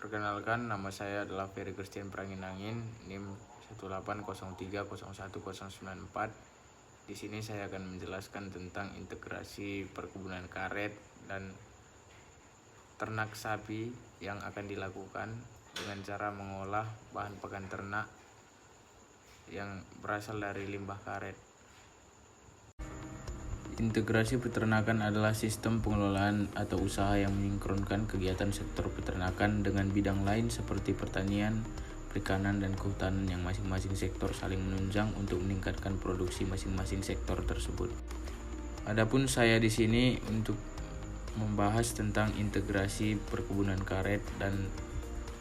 Perkenalkan, nama saya adalah Ferry Christian Pranginangin, NIM 18030101094. Di sini saya akan menjelaskan tentang integrasi perkebunan karet dan ternak sapi yang akan dilakukan dengan cara mengolah bahan pakan ternak yang berasal dari limbah karet. Integrasi peternakan adalah sistem pengelolaan atau usaha yang mensinkronkan kegiatan sektor peternakan dengan bidang lain seperti pertanian, perikanan, dan kehutanan yang masing-masing sektor saling menunjang untuk meningkatkan produksi masing-masing sektor tersebut. Adapun saya di sini untuk membahas tentang integrasi perkebunan karet dan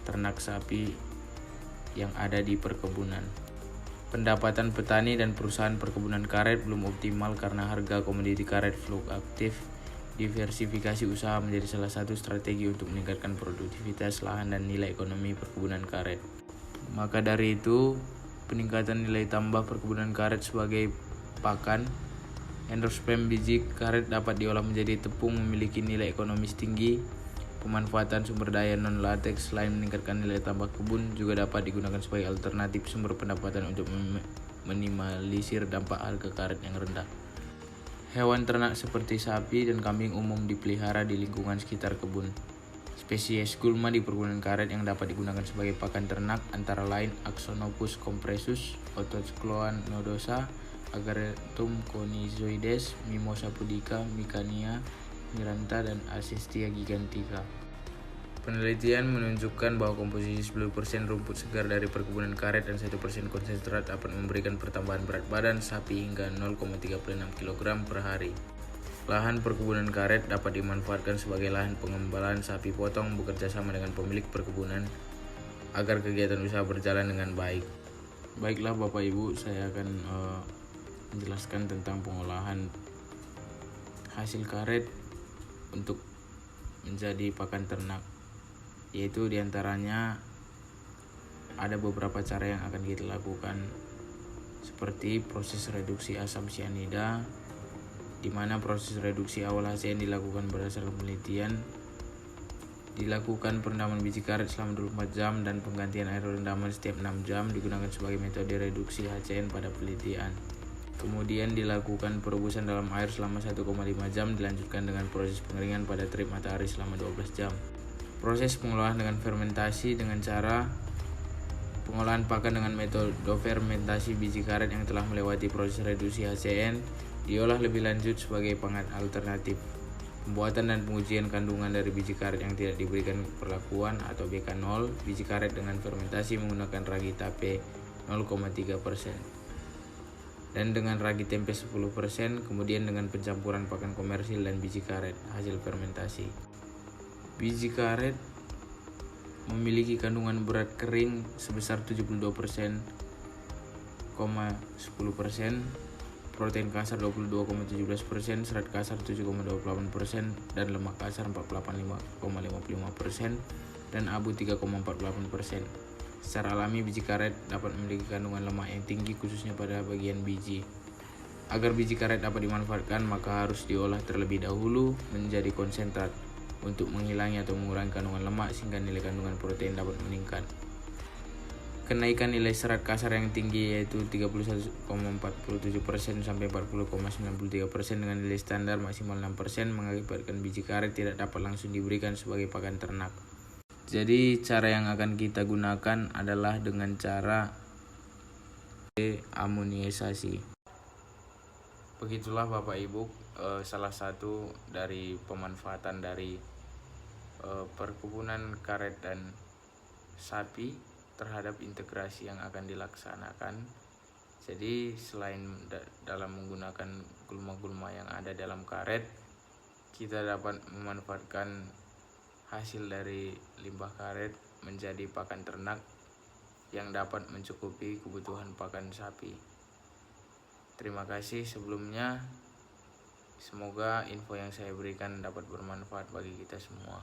ternak sapi yang ada di perkebunan. Pendapatan petani dan perusahaan perkebunan karet belum optimal karena harga komoditi karet fluktuatif. Diversifikasi usaha menjadi salah satu strategi untuk meningkatkan produktivitas lahan dan nilai ekonomi perkebunan karet. Maka dari itu, peningkatan nilai tambah perkebunan karet sebagai pakan. Endosperm biji karet dapat diolah menjadi tepung memiliki nilai ekonomis tinggi. Pemanfaatan sumber daya non-latex selain meningkatkan nilai tambah kebun juga dapat digunakan sebagai alternatif sumber pendapatan untuk meminimalisir dampak harga karet yang rendah. Hewan ternak seperti sapi dan kambing umum dipelihara di lingkungan sekitar kebun. Spesies gulma di perkebunan karet yang dapat digunakan sebagai pakan ternak antara lain Axonopus compressus, Otoscloa nodosa, Agarium conizoides, Mimosa pudica, Micania miranta, dan Alcestia gigantica. Penelitian menunjukkan bahwa komposisi 10% rumput segar dari perkebunan karet dan 1% konsentrat dapat memberikan pertambahan berat badan sapi hingga 0,36 kg per hari. Lahan perkebunan karet dapat dimanfaatkan sebagai lahan pengembalaan sapi potong bekerja sama dengan pemilik perkebunan agar kegiatan usaha berjalan dengan baik. Baiklah Bapak Ibu, saya akan menjelaskan tentang pengolahan hasil karet untuk menjadi pakan ternak, yaitu diantaranya ada beberapa cara yang akan kita lakukan, seperti proses reduksi asam sianida, di mana proses reduksi awal HCN dilakukan berdasarkan penelitian. Dilakukan perendaman biji karet selama 24 jam dan penggantian air rendaman setiap 6 jam digunakan sebagai metode reduksi HCN pada penelitian. Kemudian dilakukan perebusan dalam air selama 1,5 jam, dilanjutkan dengan proses pengeringan pada terik matahari selama 12 jam. Proses pengolahan dengan fermentasi dengan cara pengolahan pakan dengan metode fermentasi biji karet yang telah melewati proses reduksi HCN diolah lebih lanjut sebagai pangan alternatif. Pembuatan dan pengujian kandungan dari biji karet yang tidak diberikan perlakuan atau BK0 biji karet dengan fermentasi menggunakan ragi tape 0,3%. dan dengan ragi tempe 10%, kemudian dengan pencampuran pakan komersil dan biji karet hasil fermentasi. Biji karet memiliki kandungan berat kering sebesar 72,10%, protein kasar 22,17%, serat kasar 7,28%, dan lemak kasar 48,55%, dan abu 3,48%. Secara alami biji karet dapat memiliki kandungan lemak yang tinggi khususnya pada bagian biji. Agar biji karet dapat dimanfaatkan maka harus diolah terlebih dahulu menjadi konsentrat untuk menghilangi atau mengurangi kandungan lemak sehingga nilai kandungan protein dapat meningkat. Kenaikan nilai serat kasar yang tinggi yaitu 31,47% sampai 40,93% dengan nilai standar maksimal 6% mengakibatkan biji karet tidak dapat langsung diberikan sebagai pakan ternak. Jadi cara yang akan kita gunakan adalah dengan cara amoniasasi. Begitulah Bapak Ibu, salah satu dari pemanfaatan dari perkebunan karet dan sapi terhadap integrasi yang akan dilaksanakan. Jadi selain dalam menggunakan gulma-gulma yang ada dalam karet, kita dapat memanfaatkan hasil dari limbah karet menjadi pakan ternak yang dapat mencukupi kebutuhan pakan sapi. Terima kasih sebelumnya. Semoga info yang saya berikan dapat bermanfaat bagi kita semua.